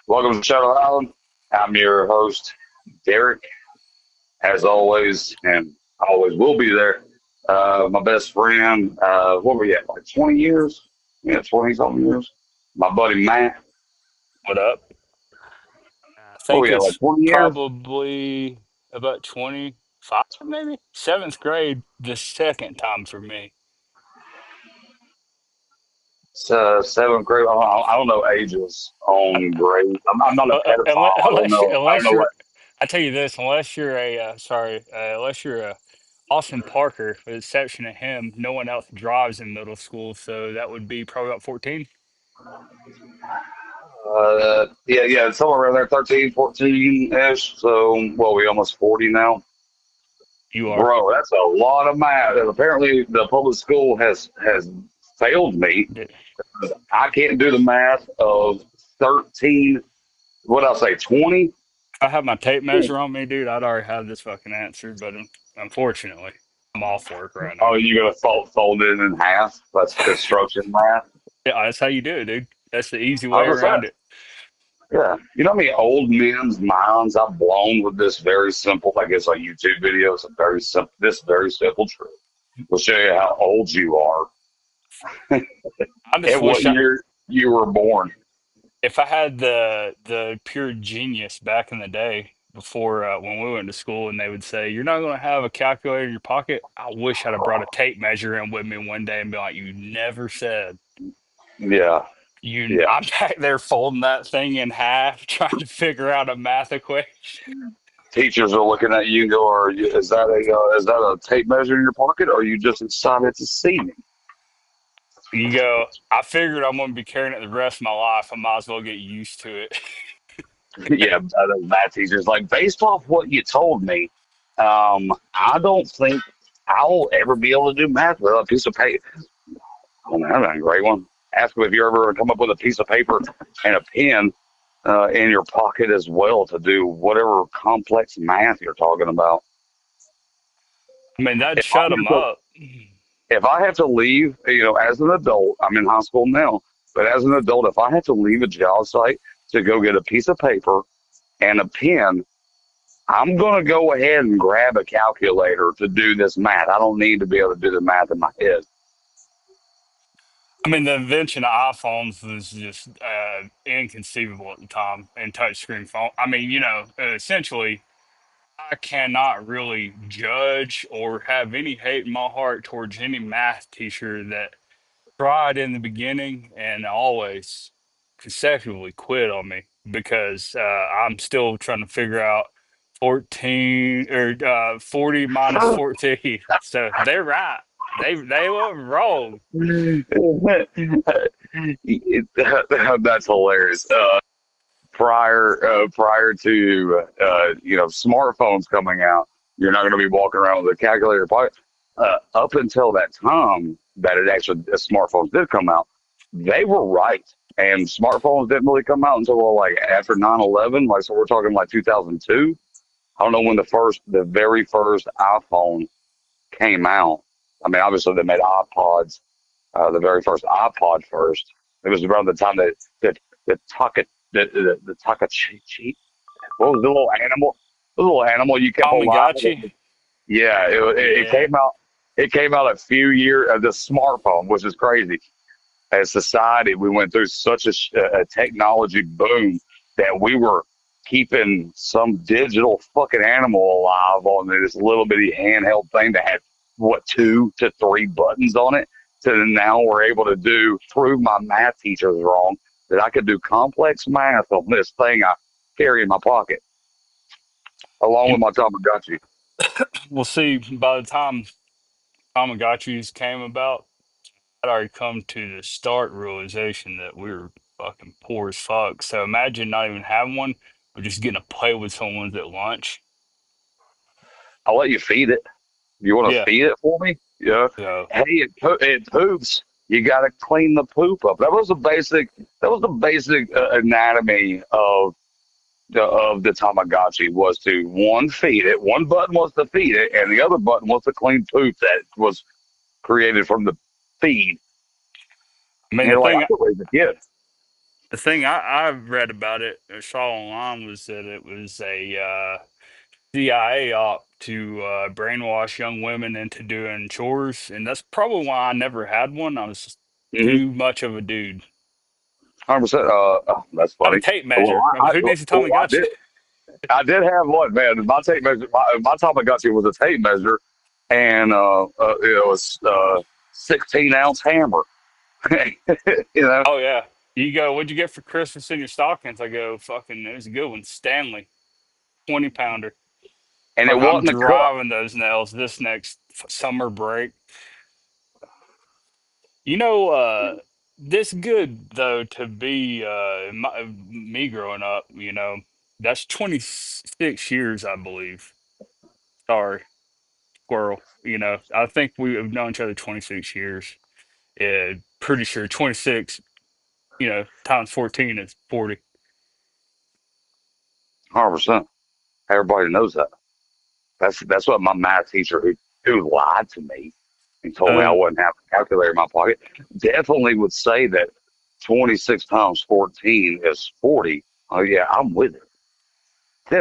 Welcome to Shadow Island. I'm your host, Derek, as always, and always will be there. My best friend, what were we at, like 20 years? Yeah, 20 something years. My buddy Matt, What up? I what were think we at, like it's 20 years? probably about 25, maybe seventh grade, the second time for me. It's, seventh grade. I don't know ages on grade. I'm not a pedophile. I don't Unless, know. I don't unless know you're, what. I tell you this, unless you're unless you're a Austin Parker, with the exception of him, no one else drives in middle school, so that would be probably about 14. Yeah, somewhere around there, 13, 14 ish. So, well, we almost 40 now. You are. Bro, that's a lot of math. And apparently, the public school has failed me. I can't do the math of 13. What I say, 20? I have my tape measure on me, dude. I'd already have this fucking answer, but unfortunately, I'm off work right now. Oh, you got to fold it in half. That's construction math. Yeah, that's how you do it, dude. That's the easy way 100%. around it. Yeah. You know how many old men's minds I've blown with this very simple, like it's a YouTube video. It's a very simple, this very simple truth. We'll show you how old you are I just and what wish I, year you were born. if I had the pure genius back in the day before when we went to school and they would say you're not going to have a calculator in your pocket. I wish I'd have brought a tape measure in with me one day and be like, "You never said Yeah. you." Yeah. I'm back there folding that thing in half, trying to figure out a math equation. Teachers are looking at you and go, is that a tape measure in your pocket, or are you just excited to see me?" You go. I figured I'm going to be carrying it the rest of my life. I might as well get used to it. Yeah, the math teachers like based off what you told me, I don't think I'll ever be able to do math without a piece of paper. Oh man, that's a great one. Ask them if you ever come up with a piece of paper and a pen in your pocket as well to do whatever complex math you're talking about. I mean, that'd If I shut them have to up. if I have to leave, as an adult, I'm in high school now, but as an adult, if I have to leave a job site to go get a piece of paper and a pen, I'm going to go ahead and grab a calculator to do this math. I don't need to be able to do the math in my head. I mean, the invention of iPhones was just inconceivable at the time, and touchscreen phone. I mean, essentially, I cannot really judge or have any hate in my heart towards any math teacher that tried in the beginning and always consecutively quit on me because I'm still trying to figure out 14 or 40 minus 14. So they're right. They were wrong. That's hilarious. Prior to smartphones coming out, you're not going to be walking around with a calculator pocket. Up until that time that it actually smartphones did come out, they were right, and smartphones didn't really come out until like after 9/11. Like so, we're talking like 2002. I don't know when the very first iPhone came out. I mean, obviously they made iPods. The very first iPod first. It was around the time that the Taka the Taka cheat. What was the little animal? The little animal you kept alive. Tamagotchi. Yeah, it Yeah. came out. It came out a few years of the smartphone, which is crazy. As society, we went through such a technology boom that we were keeping some digital fucking animal alive on this little bitty handheld thing that had what 2 to 3 buttons on it. So then now we're able to prove my math teachers wrong that I could do complex math on this thing I carry in my pocket along with You, my Tamagotchi. we'll see. By the time Tamagotchis came about, I'd already come to the stark realization that we were fucking poor as fuck. So imagine not even having one, but just getting to play with someone's at lunch. I'll let you feed it. You want to Yeah. feed it for me? Yeah. So Hey, it poops. You got to clean the poop up. That was the basic. That was the basic anatomy of the Tamagotchi was to one feed it. One button was to feed it, and the other button was to clean poop that was created from the feed. I mean, And the you're like, I thing could raise a kid. The thing I read about it or saw online was that it was a CIA op to brainwash young women into doing chores, and that's probably why I never had one. I was just Mm-hmm. too much of a dude. 100%. Oh, that's I have a funny. tape Well, measure. Who needs to tell me I gotcha? did. I did have one, man. My tape measure. My time I got you was a tape measure, and it was 16-ounce hammer. you know, Oh yeah. You go, what'd you get for Christmas in your stockings? I go, fucking, it was a good one. Stanley, 20 pounder. and it Fucking, I'm wasn't a cup. driving those nails this next summer break. You know, this good though to be me growing up. That's 26 years, I believe. Sorry, squirrel. I think we have known each other 26 years. Pretty sure 26. Times 14 is 40. 100%. Everybody knows that. That's what my math teacher who lied to me and told me I Uh, wouldn't have a calculator in my pocket definitely would say that 26 times 14 is 40. Oh yeah, I'm with it.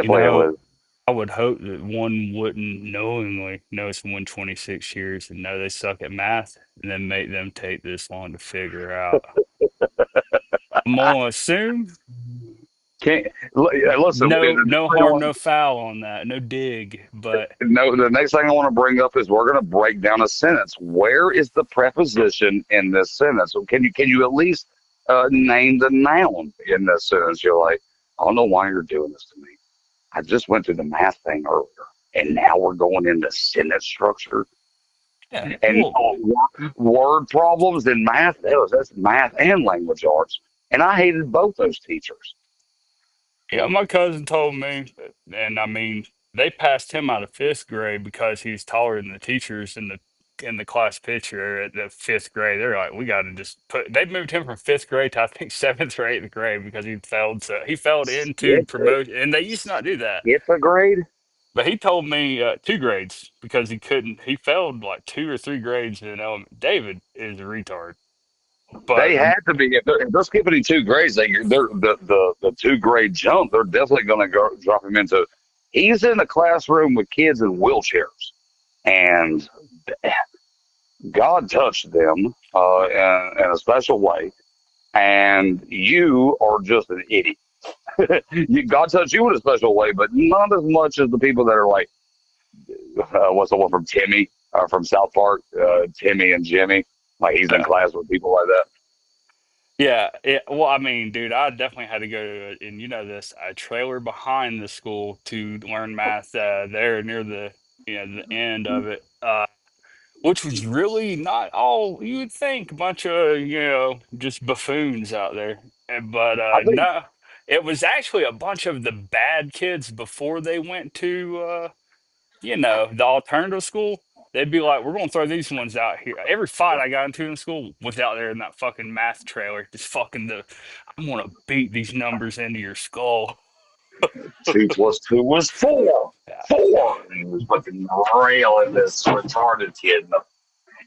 you Definitely am know, with it. I would hope that one wouldn't knowingly know someone 26 years and know they suck at math and then make them take this long to figure out. I'm gonna assume Can't listen. no harm, no foul on that, no dig. But No, the next thing I want to bring up is we're going to break down a sentence. Where is the preposition in this sentence? So can you at least name the noun in this sentence? You're like, I don't know why you're doing this to me. I just went through the math thing earlier, and now we're going into sentence structure yeah, and well, word problems in math. That's math and language arts, and I hated both those teachers. yeah, my cousin told me, and I mean, they passed him out of fifth grade because he's taller than the teachers in the class picture at the fifth grade. They're like, we got to just put. They moved him from fifth grade to I think seventh or eighth grade because he failed. So he failed into Fifth, promotion, and they used to not do that. fifth grade. But he told me two grades because he couldn't. He failed like two or three grades in element. David is a retard, but They had to be if they're skipping in 2 grades. They're the 2 grade jump. They're definitely going to go drop him into. He's in the classroom with kids in wheelchairs, and God touched them in a special way. And you are just an idiot. God touched you in a special way, but not as much as the people that are like, what's the one from Timmy from South Park, Timmy and Jimmy. Like he's in yeah. class with people like that. Yeah, well, I mean, dude, I definitely had to go to, and you know this, a trailer behind the school to learn math there near the end of it, which was really not all you would think, a bunch of, just buffoons out there. But I think no, it was actually a bunch of the bad kids before they went to the alternative school, they'd be like, we're gonna throw these ones out here. Every fight I got into in school was out there in that fucking math trailer. Just I'm gonna beat these numbers into your skull. 2 plus 2 was 4. Yeah. 4. And he was fucking railing this retarded kid.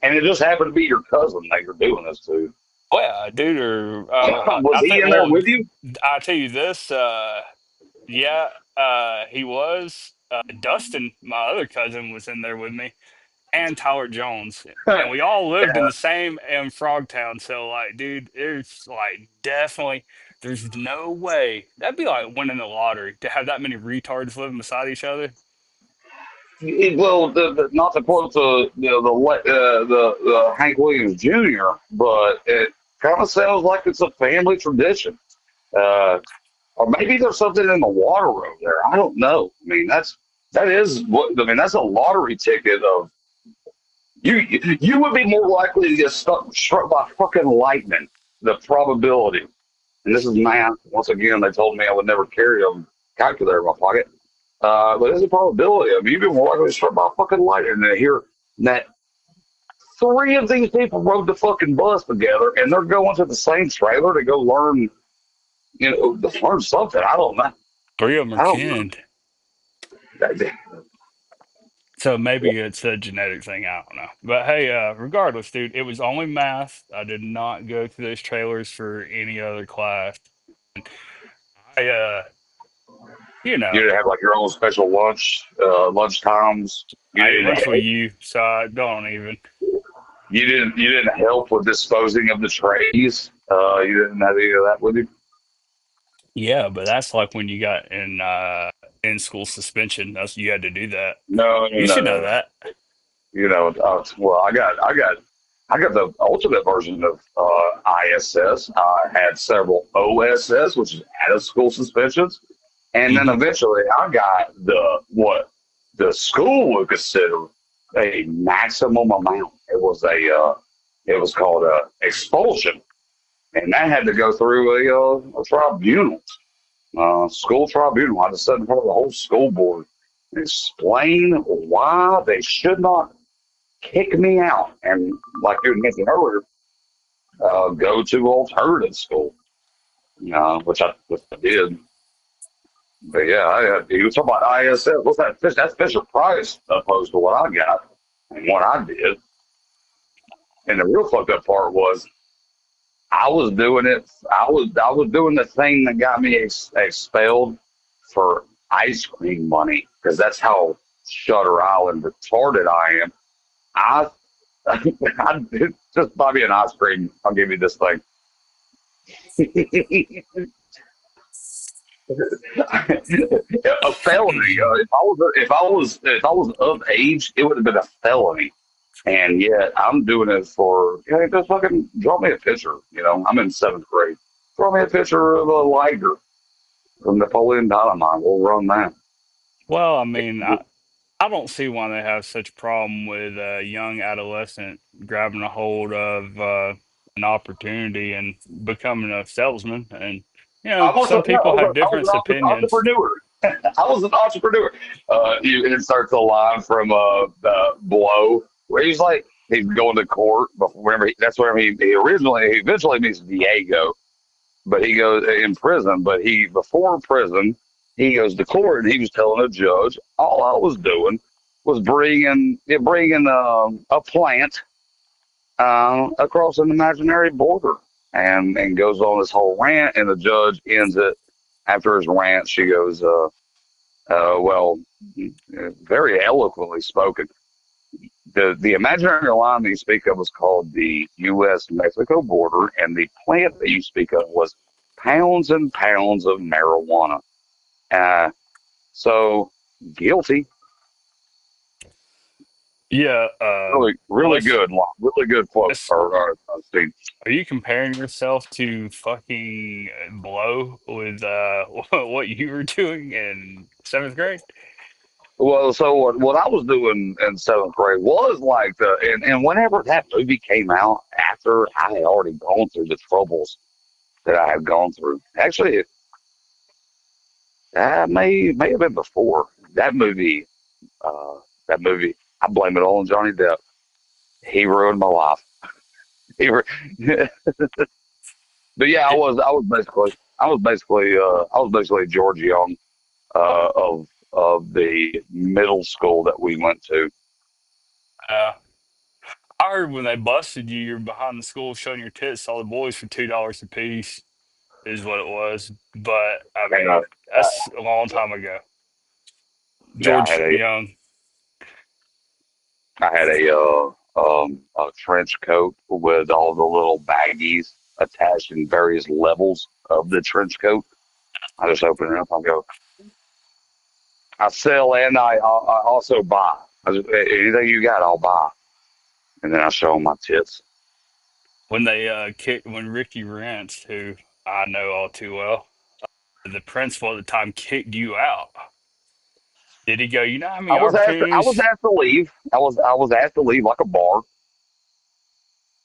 And it just happened to be your cousin that you're doing this to. Oh yeah, dude, or Was I he think, in there well, with you? I'll tell you this, yeah, he was. Dustin, my other cousin, was in there with me, and Tyler Jones. And we all lived in the same in Frogtown. So like, dude, it's like definitely there's no way. That'd be like winning the lottery to have that many retards living beside each other. Well, not to quote the Hank Williams Jr., but it kind of sounds like it's a family tradition. Uh, or maybe there's something in the water over there. I don't know. I mean, that is what I mean. That's a lottery ticket of you would be more likely to get struck by fucking lightning. The probability, and this is math. Once again, they told me I would never carry a calculator in my pocket. But there's a probability of you being more likely to struck by fucking lightning. And to hear that three of these people rode the fucking bus together, and they're going to the same trailer to go learn, to learn something. I don't know. Three of them are I don't know. kin. So maybe it's a genetic thing. I don't know. But hey, regardless, dude, it was only math. I did not go to those trailers for any other class. I, you You know, didn't have like your own special lunch times. You I ate didn't lunch with you, so I don't even. you didn't help with disposing of the trays. You didn't have any of that with you. Yeah, but that's like when you got in school suspension. That's you had to do that. No, no, You no, should no, know no. that. Well, I got the ultimate version of ISS. I had several OSS, which is out of school suspensions, and then Hmm. eventually I got the what the school would consider a maximum amount. It was called a expulsion, and that had to go through a tribunal, school tribunal. I had to sit in front of the whole school board and explain why they should not kick me out and, like you mentioned earlier, go to alternative school, which I did. But yeah, you were talking about ISF. What's that? That's Fisher Price opposed to what I got and what I did. And the real fucked up part was I was doing it. I was doing the thing that got me expelled for ice cream money because that's how Shutter Island retarded I am. I, I just buy me an ice cream. I'll give you this thing. A felony. If I was of age, it would have been a felony. And yet I'm doing it for hey, just fucking draw me a picture. I'm in seventh grade. Draw me a picture of a liger from Napoleon Dynamite. We'll run that. Well, I mean, I don't see why they have such a problem with a young adolescent grabbing a hold of an opportunity and becoming a salesman. And I was some a, no, people have I was different an opinions. entrepreneur. I was an entrepreneur. You insert the line from Blow, where he's going to court. But that's where he eventually meets Diego, but he goes in prison. But he before prison, he goes to court, and he was telling a judge, all I was doing was bringing a plant across an imaginary border, and goes on this whole rant, and the judge ends it after his rant. She goes, well, very eloquently spoken. The imaginary line that you speak of was called the U.S. Mexico border, and the plant that you speak of was pounds and pounds of marijuana. Uh, so guilty. Yeah, Really, really let's, good, really good quote let's or scene. are you comparing yourself to fucking Blow with what you were doing in seventh grade? Well, so what I was doing in seventh grade was like and whenever that movie came out, after I had already gone through the troubles that I had gone through. Actually, that may have been before that movie. Uh, that movie, I blame it all on Johnny Depp. He ruined my life. He, ru- but yeah, I was basically George Young of the middle school that we went to. Uh, I heard when they busted you, you're behind the school showing your tits to all the boys for $2 a piece, is what it was. But I And mean, that's a long time ago. yeah, George Young. I had a trench coat with all the little baggies attached in various levels of the trench coat. I just open it up. I sell and I also buy. Anything you got, I'll buy. And then I show them my tits. When they kicked when Ricky Rance, who I know all too well, the principal at the time kicked you out. Did he go, how many I was opportunities? asked to leave. I was asked to leave like a bar.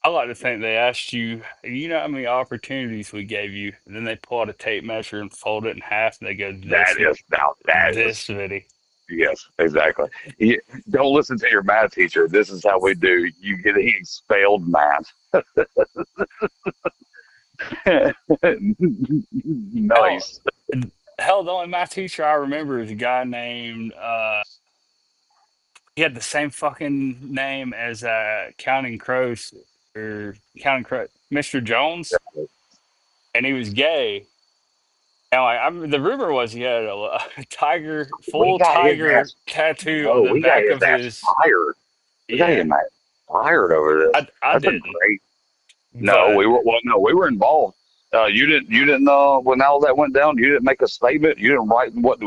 I like to think they asked you, how many opportunities we gave you? And then they pull out a tape measure and fold it in half and they go, That this is many. yes, exactly. You, don't listen to your math teacher. This is how we do. You get expelled math. Hell, Nice. hell, the only math teacher I remember is a guy named, he had the same fucking name as Counting Crows or Counting Crow, Mr. Jones, and he was gay. And like, the rumor was he had a tiger, We full got his tiger ass. tattoo on No, the we got back his of ass his. fired. We got Yeah, him fired over this. I That's a didn't, great. No, but we were involved. You didn't when all that went down. You didn't make a statement. You didn't write what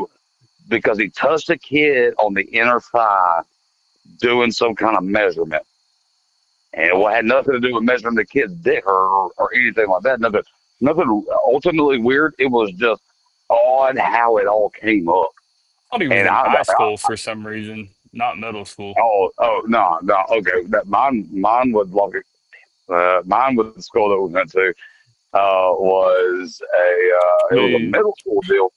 because he touched a kid on the inner thigh doing some kind of measurement, and it had nothing to do with measuring the kid's dick or anything like that. Nothing ultimately weird. It was just odd how it all came up. I thought he was And in high school for some reason, not middle school. no, no, okay. That mine was like mine was the school that we went to was it was a Dude, middle school deal,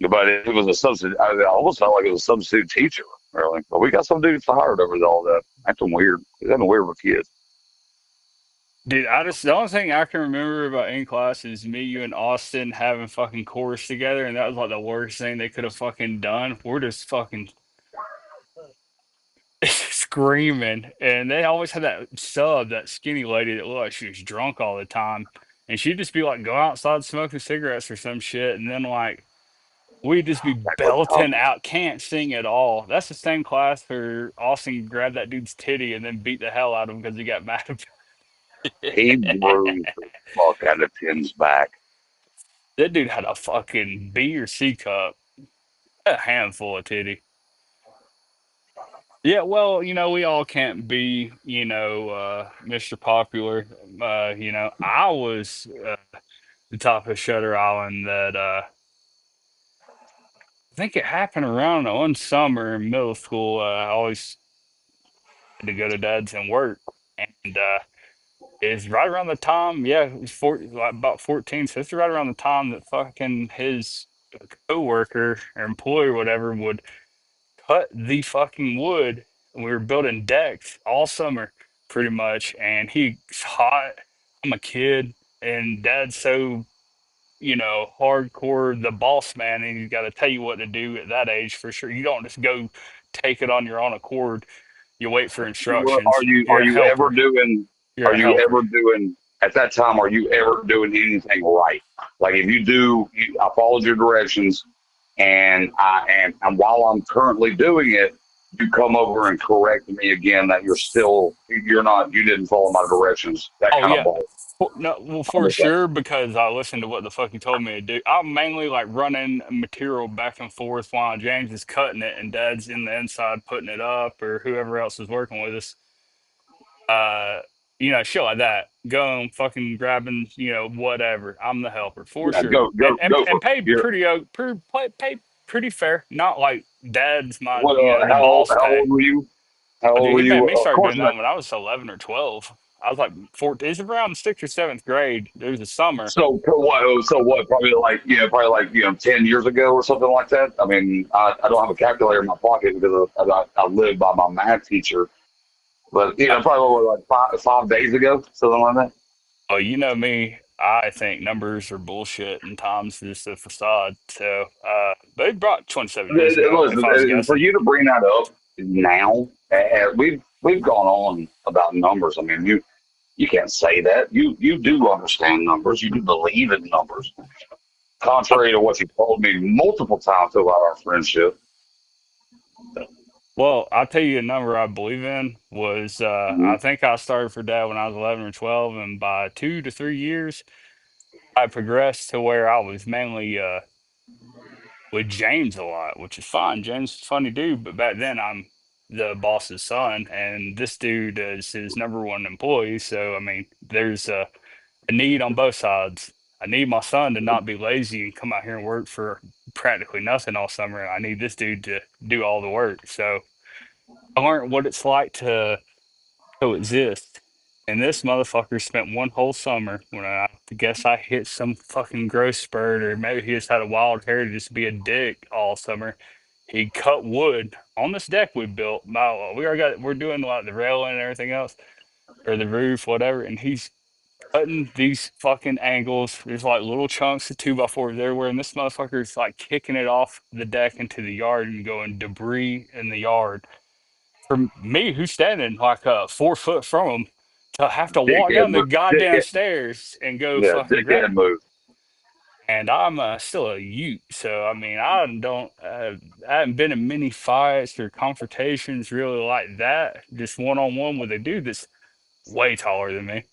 but it was a substitute. I almost felt like it was a substitute teacher, really. But we got some dude fired over all that. Acting weird. He's acting weird with kids. dude, I just the only thing I can remember about in class is me, you, and Austin having fucking chorus together, and that was like the worst thing they could have fucking done. We're just fucking screaming, and they always had that sub, that skinny lady that looked like she was drunk all the time, and she'd just be like, go outside smoking cigarettes or some shit, and then like we'd just be Back with belting Thomas. out, can't sing at all. That's the same class where Austin grabbed that dude's titty and then beat the hell out of him because he got mad about He it. bruised the fuck out of Tim's back. That dude had a fucking B or C cup, a handful of titty. Yeah, well, we all can't be, Mr. Popular. I was the top of Shutter Island that I think it happened around one summer in middle school. I always had to go to dad's and work. And it's right around the time, yeah, it was like about 14. So it's right around the time that fucking his coworker or employee or whatever would cut the fucking wood. We were building decks all summer, pretty much. And he's hot. I'm a kid, and dad's so, hardcore, the boss man, and he's got to tell you what to do at that age for sure. You don't just go take it on your own accord. You wait for Are instructions. you You're are a you ever helper. doing You're are a you helper. ever doing at that time are you ever doing anything right? Like if I followed your directions and while I'm currently doing it, you come over and correct me again that you didn't follow my directions. That Oh kind of yeah. ball. No, well, I'm for just like, sure, because I listened to what the fuck you told me to do. I'm mainly like running material back and forth while James is cutting it and Dad's in the inside putting it up, or whoever else is working with us. Uh, shit like that. Going fucking grabbing, whatever. I'm the helper for yeah, sure, and and, go for and it. paid You're paid pretty fair. Not like Dad's my, what the boss how pay. old were you? How Oh, old dude, were he made you? me Of start course doing that when I was 11 or 12. I was like 14. It's around sixth or seventh grade. It was a summer. Probably like probably like 10 years ago or something like that. I mean, I don't have a calculator in my pocket because I live by my math teacher. But Uh, probably like 5 days ago, something like that. Oh, you know me. I think numbers are bullshit and time's just a facade. So, they brought 27 years ago, if Listen, I was for guessing. you to bring that up now, we've gone on about numbers. I mean, you can't say that. You do understand numbers. You do believe in numbers, I, contrary to what you told me multiple times about our friendship. well, I'll tell you a number I believe in was, I think I started for dad when I was 11 or 12, and by 2 to 3 years, I progressed to where I was mainly with James a lot, which is fine. James is a funny dude, but back then I'm the boss's son, and this dude is his number one employee. So I mean, there's a need on both sides. I need my son to not be lazy and come out here and work for practically nothing all summer. And I need this dude to do all the work. So I learned what it's like to coexist. And this motherfucker spent one whole summer when I guess I hit some fucking growth spurt, or maybe he just had a wild hair to just be a dick all summer. He cut wood on this deck we built. We're doing like the railing and everything else, or the roof, whatever. And he's cutting these fucking angles. There's like little chunks of 2x4s everywhere, and this motherfucker's like kicking it off the deck into the yard and going debris in the yard. For me, who's standing like 4 foot from him, to have to walk Dickhead down the move. goddamn Dickhead. stairs and go Yeah, fucking grab. dickhead move. And I'm still a Ute, so I mean, I haven't been in many fights or confrontations really like that, just one on one with a dude that's way taller than me.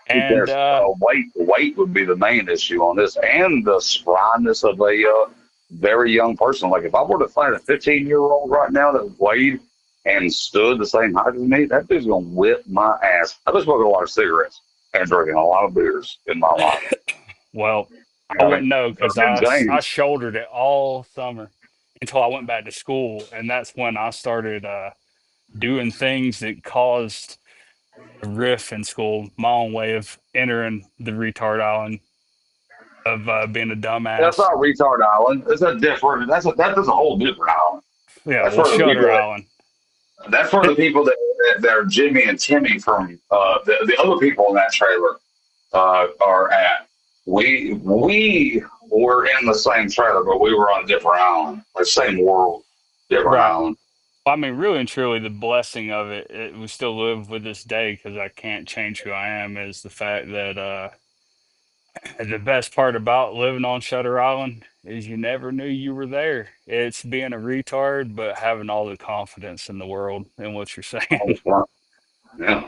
And Because weight would be the main issue on this, and the spryness of a very young person. Like if I were to find a 15-year-old right now that weighed and stood the same height as me, that dude's gonna whip my ass. I've been smoking a lot of cigarettes and drinking a lot of beers in my life. well, You I know what I wouldn't mean? know So because then I James, shouldered it all summer until I went back to school, and that's when I started doing things that caused a riff in school. My own way of entering the retard island of being a that's dumbass. not retard island. It's a different. That's a whole different island. Yeah, That's well, for the people Shutter that. Island. That's for the people that are Jimmy and Timmy from the other people in that trailer are at. We were in the same trailer, but we were on a different island, the same world, different Right. island. I mean, really and truly, the blessing of it we still live with this day because I can't change who I am, is the fact that the best part about living on Shutter Island is you never knew you were there. It's being a retard, but having all the confidence in the world in what you're saying. Yeah,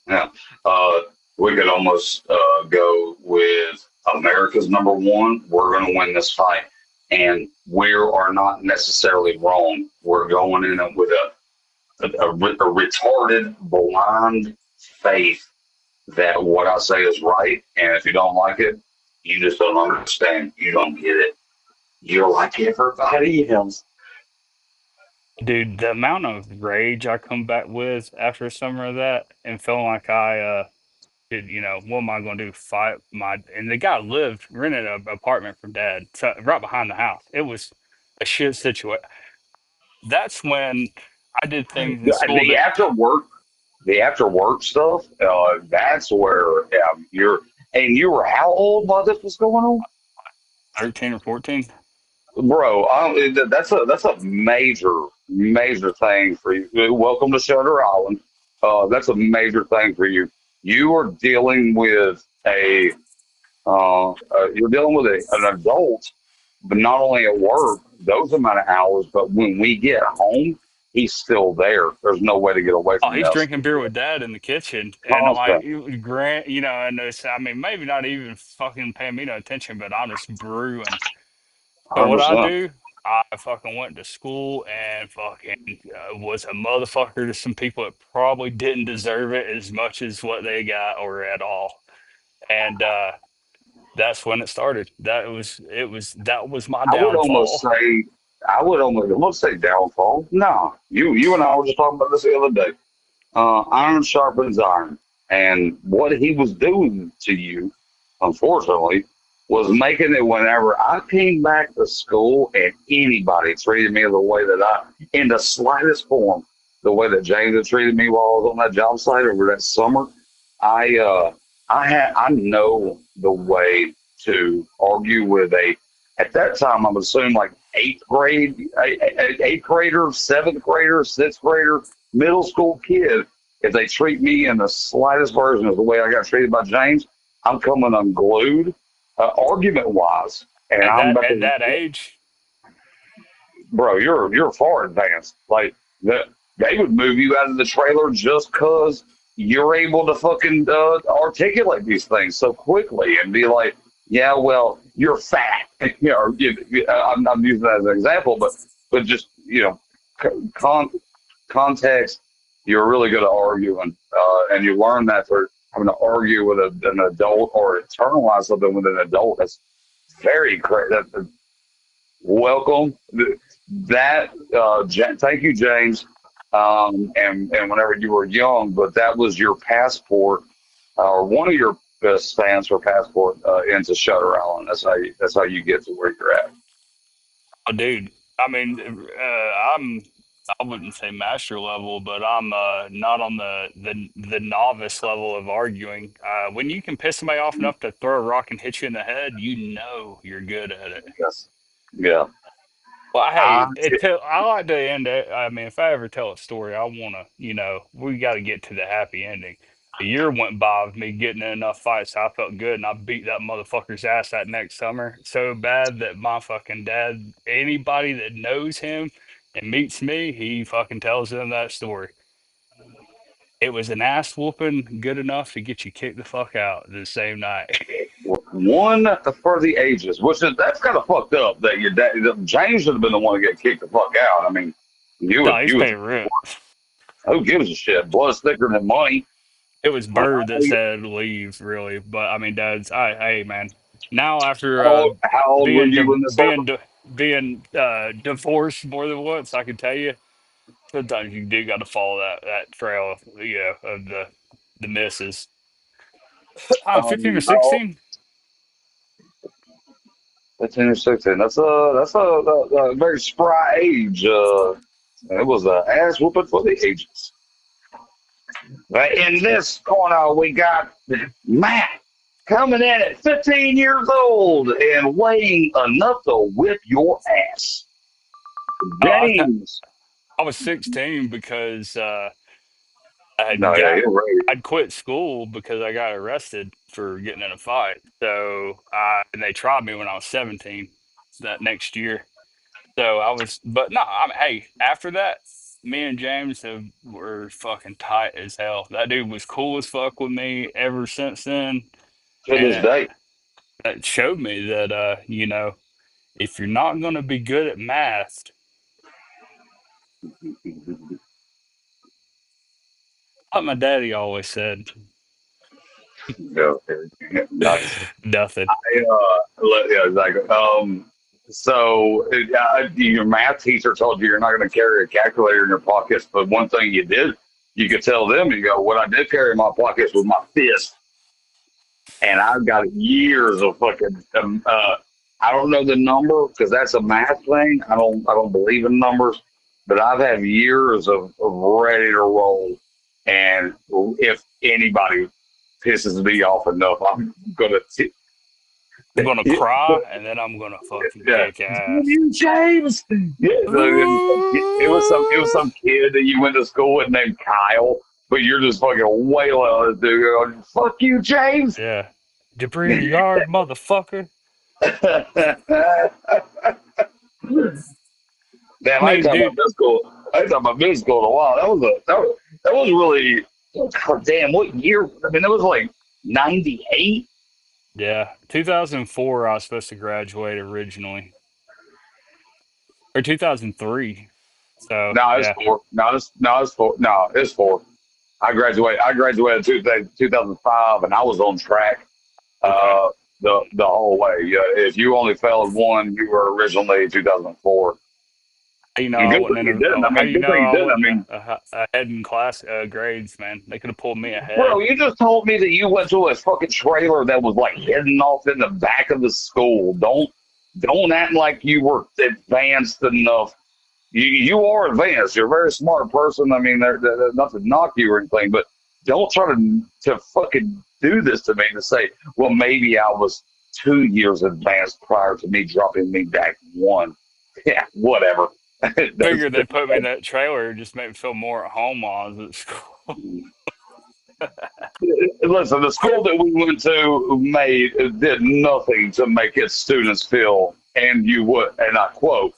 yeah. Uh, we could almost go with America's number one. We're going to win this fight, and we are not necessarily wrong. We're going in it with a retarded, blind faith that what I say is right, and if you don't like it, you just don't understand. You don't get it. You're like everybody else. Dude, the amount of rage I come back with after a summer of that and feeling like what am I going to do? Fight and the guy lived, rented an apartment from dad, so right behind the house. It was a shit situation. That's when I did things in school The that after work stuff. That's where you were how old while this was going on? 13 or 14. Bro, that's a major thing for you. Welcome to Shutter Island. That's a major thing for you. You are dealing with you're dealing with an adult, but not only at work those amount of hours, but when we get home, he's still there. There's no way to get away Oh, from he's this. drinking beer with dad in the kitchen. And I'm like, Constant, Grant, and it's, I mean, maybe not even fucking paying me no attention, but I'm just brewing. So what I 100%. do, I fucking went to school and fucking was a motherfucker to some people that probably didn't deserve it as much as what they got or at all. And that's when it started. That was my I would almost downfall. say, let's say downfall. No, you and I were just talking about this the other day. Iron sharpens iron. And what he was doing to you, unfortunately, was making it whenever I came back to school and anybody treated me the way that in the slightest form, the way that James had treated me while I was on that job site over that summer, I I know the way to argue with at that time I'm assuming like eighth grader, seventh grader, sixth grader, middle school kid. If they treat me in the slightest version of the way I got treated by James, I'm coming unglued, argument wise, and At I'm that about at to that age, bro, you're far advanced. Like they would move you out of the trailer just because you're able to fucking articulate these things so quickly and be like, yeah, well, you're fat. I'm using that as an example, but just con- context. You're really good at arguing, and you learn that through having to argue with an adult or internalize something with an adult. That's very great. Welcome. Thank you, James. And whenever you were young, but that was your passport, or one of your best stands for passport into Shutter Island. That's how you get to where you're at. oh, dude. I mean, I wouldn't say master level, but I'm not on the novice level of arguing. When you can piss somebody off enough to throw a rock and hit you in the head, you know you're good at it. Yes. Yeah. Well, I, hey, I like to end it. I mean, if I ever tell a story, I want to, we got to get to the happy ending. A year went by of me getting in enough fights. I felt good, and I beat that motherfucker's ass that next summer so bad that my fucking dad, anybody that knows him and meets me, he fucking tells them that story. It was an ass whooping good enough to get you kicked the fuck out the same night. One for the ages, which is that's kind of fucked up that your dad James should have been the one to get kicked the fuck out. I mean, No, he's you was paying rent. who gives a shit? Blood's thicker than money. It was How Bird that said leave, really. But I mean, Dad's, hey man, now after how old were being you when this happened? being divorced more than once, I can tell you sometimes you do got to follow that trail, you know, of the misses. I'm 15 or How old? 16. 15 or 16. That's a very spry age. It was a ass whooping for the ages. In this corner, we got Matt coming in at 15 years old and weighing enough to whip your ass. Oh, James. I was 16 because I No, had yeah, got you're right. I'd quit school because I got arrested for getting in a fight. So and they tried me when I was 17 that next year. So I was, but no, hey, after that, me and James were fucking tight as hell. That dude was cool as fuck with me ever since then. To And this day. it showed me that, you know, if you're not going to be good at math, like my daddy always said, Yeah, nice. nothing. Yeah, exactly. So your math teacher told you you're not going to carry a calculator in your pockets, but one thing you did, you could tell them, you go, what I did carry in my pockets was my fist, and I've got years of fucking. I don't know the number because that's a math thing. I don't believe in numbers, but I've had years of ready to roll, and if anybody pisses me off enough, I'm gonna. I'm going to cry and then I'm going to fucking Yeah, kick ass. you James. Yeah, it was some kid that you went to school with named Kyle, but you're just fucking wailing on this dude. Going, fuck you, James. Yeah. Debris in the yard, motherfucker. Damn, I I ain't mean, talking about dude, middle school. I ain't talking about middle school in a while. That was really God damn. What year? I mean, that was like '98. yeah, 2004, I was supposed to graduate originally, or 2003. So, No, it's yeah, four. No, it's four. No, it's four. I graduated 2005, and I was on track okay. uh, the whole way. Yeah, if you only failed one, you were originally 2004. How you know And I good wasn't thing in you didn't. I how mean, you good know thing you I didn't. I wasn't mean, ahead in class grades, man? They could have pulled me bro, ahead. you just told me that you went to a fucking trailer that was like hidden off in the back of the school. Don't act like you were advanced enough. You are advanced. You're a very smart person. I mean, not to knock you or anything, but don't try to fucking do this to me to say, well, maybe I was 2 years advanced prior to me dropping me back one. Yeah, whatever. That's, Figured they put me in that trailer just made me feel more at home while I was at school. listen, the school that we went to did nothing to make its students feel, and you would, and I quote,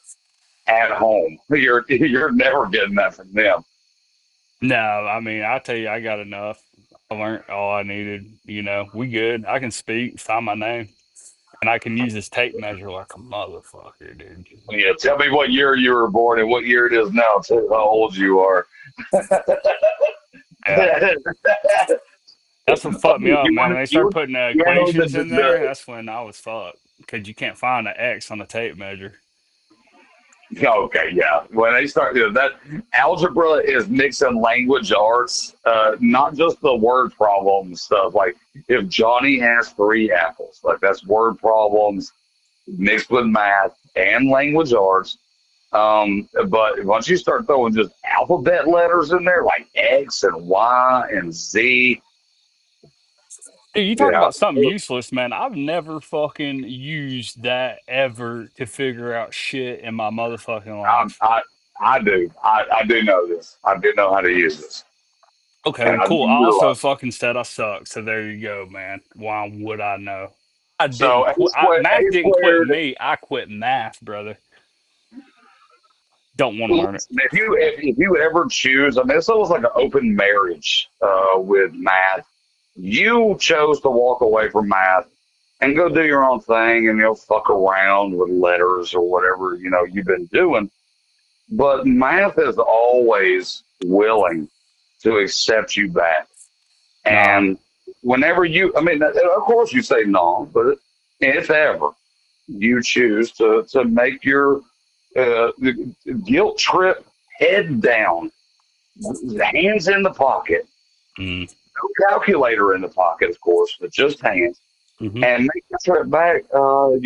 at home. You're never getting that from them. No, I mean, I tell you, I got enough. I learned all I needed. You know, we good. I can speak, sign my name, and I can use this tape measure like a motherfucker, dude. Yeah, tell me what year you were born and what year it is now. Tell how old you are. Yeah. That's what fucked me up, man. When they started putting You know equations in there, that's when I was fucked. Because you can't find an X on the tape measure. okay, yeah. When they start, that algebra is mixing language arts, not just the word problem stuff. Like if Johnny has three apples, like that's word problems mixed with math and language arts. But once you start throwing just alphabet letters in there, like X and Y and Z, Dude, you talk yeah, about something useless, man. I've never fucking used that ever to figure out shit in my motherfucking I, life. I, I do. I do know this. I do know how to use this. Okay, And well, I cool. I also realized. fucking said I suck, so there you go, man. Why would I know? I didn't So quit. A Math didn't quit squared. me. I quit math, brother. Don't want to learn it. Listen, if you ever choose, I mean, it's almost like an open marriage with math. You chose to walk away from math and go do your own thing, and you'll fuck around with letters or whatever you've been doing. But math is always willing to accept you back. Nah. And whenever I mean, of course you say no, but if ever you choose to make your guilt trip head down, hands in the pocket, Mm. no calculator in the pocket, of course, but just hands, Hmm. and make the trip back, I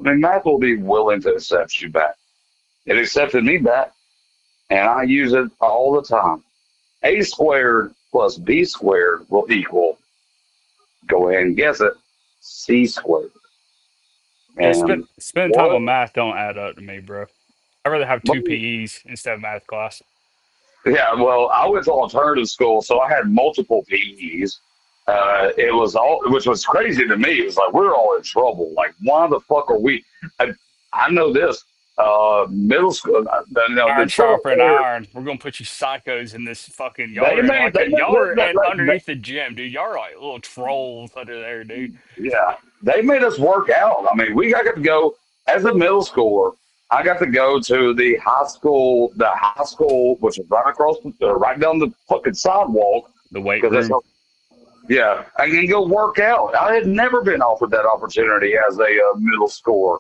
mean, math will be willing to accept you back. It accepted me back, and I use it all the time. A squared plus B squared will equal, go ahead and guess it, C squared. Yeah, And spending time what? on math don't add up to me, bro. I'd rather have But, two PEs instead of math class. yeah, well, I went to alternative school, so I had multiple PEs. It was all, which was crazy to me. It was like we're all in trouble. Like, why the fuck are we? I, I know this. Middle school, Iron the stuff sharper and there. iron. We're gonna put you psychos in this fucking. Y'all They are in made like they a. made, Y'all are in they, underneath the gym, dude. Y'all are like little trolls under there, dude. yeah, they made us work out. I mean, we got to go as a middle schooler. I got to go to the high school, which is right across, right down the fucking sidewalk, The weight because that's room. how, yeah, I can go work out. I had never been offered that opportunity as a middle schooler.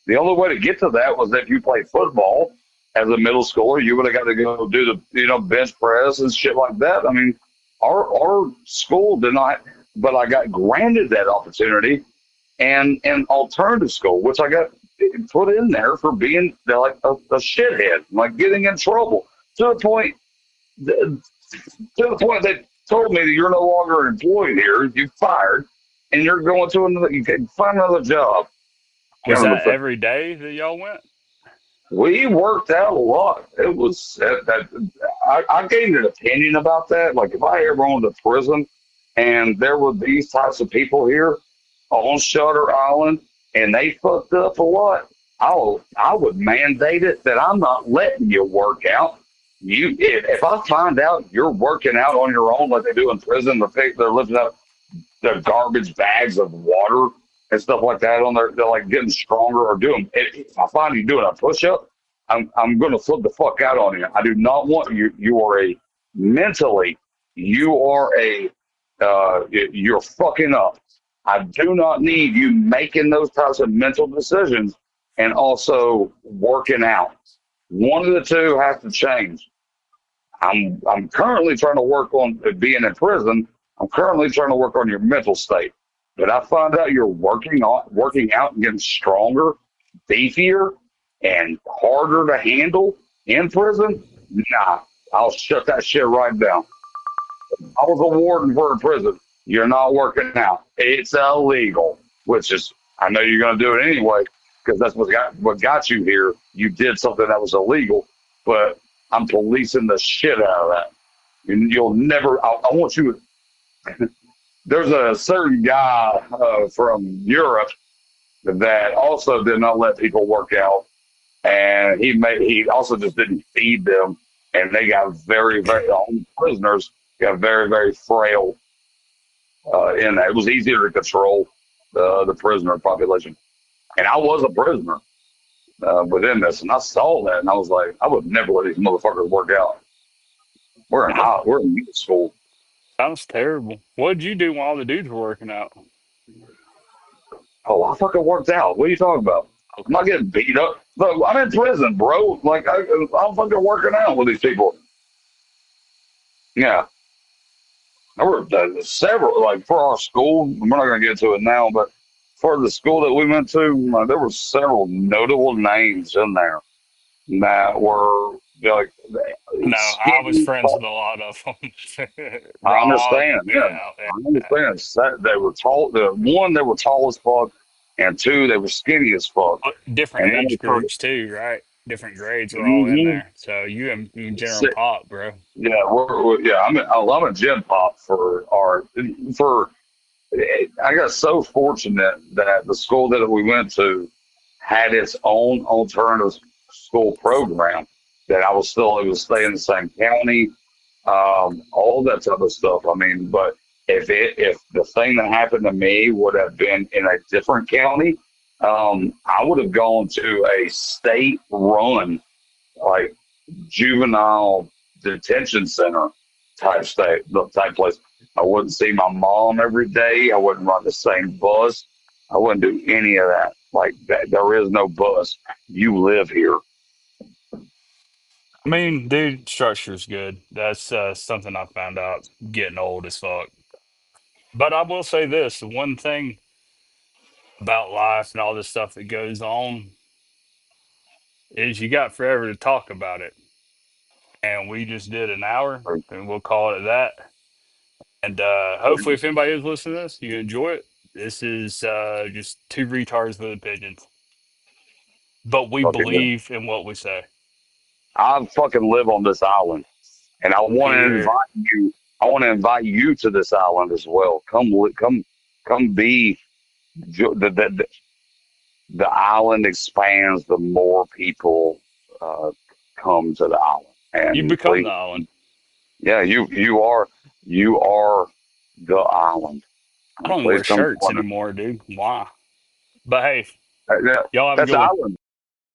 The only way to get to that was if you played football as a middle schooler. You would have got to go do the bench press and shit like that. I mean, our school did not, but I got granted that opportunity and an alternative school, which I got put in there for being like a shithead, like getting in trouble to the point to the point they told me that you're no longer employed here, you're fired, and you're going to another. You can find another job. Was Kind of that the thing. every day that y'all went? We worked out a lot. It was I gained an opinion about that. Like if I ever owned a prison, and there were these types of people here on Shutter Island, and they fucked up a lot, I would mandate it that I'm not letting you work out. If I find out you're working out on your own like they do in prison, they're lifting up the garbage bags of water and stuff like that on there. They're like getting stronger or doing. If I find you doing a push up, I'm going to flip the fuck out on you. I do not want you. You are a mentally. You are a. You're fucking up. I do not need you making those types of mental decisions and also working out. One of the two has to change. I'm currently trying to work on being in prison. I'm currently trying to work on your mental state. But I find out you're working out and getting stronger, beefier, and harder to handle in prison. Nah, I'll shut that shit right down. I was a warden for a prison. You're not working out. It's illegal, which is I know you're going to do it anyway because that's what got you here. You did something that was illegal, but I'm policing the shit out of that. You'll never. I want you. There's a certain guy from Europe that also did not let people work out, and he also just didn't feed them, and they got very prisoners got very frail in that. It was easier to control the prisoner population, and I was a prisoner within this, and I saw that, and I was like, I would never let these motherfuckers work out. That We're in middle school. sounds terrible. What did you do while the dudes were working out? Oh, I fucking worked out. What are you talking about? I'm Okay. not getting beat up. Look, I'm in prison, bro. Like I'm fucking working out with these people. Yeah, there were several. Like for our school, we're not gonna get to it now, but for the school that we went to, there were several notable names in there that were like No, I was skinny. friends with a lot of them. I Rob, understand. Yeah, yeah, I understand. They were tall. One, they were tall as fuck, and two, they were skinny as fuck. different And then age they started. groups too, right? different grades were all in hmm there. So you general pop, bro. Yeah, yeah. I'm a gym pop for art. For I got so fortunate that the school that we went to had its own alternative school program that I was still it was stay in the same county, all that type of stuff. I mean, but if the thing that happened to me would have been in a different county, I would have gone to a state run like juvenile detention center type place. I wouldn't see my mom every day. I wouldn't run the same bus. I wouldn't do any of that. Like that, there is no bus. You live here. I mean, dude, structure's good. That's something I found out getting old as fuck. But I will say this: the one thing about life and all this stuff that goes on is you got forever to talk about it. And we just did an hour, and we'll call it that. And hopefully, if anybody is listening to this, you enjoy it. This is just two retards with opinions, but we Fucking, believe in what we say. I fucking live on this island, and I want to Here, invite you. I want to invite you to this island as well. Come be the the island expands the more people uh, come to the island. you And become please, the island. yeah, you are the island. I don't even Please wear come shirts join us. anymore, dude. Why? But hey, Yeah, y'all have a that's good one. island.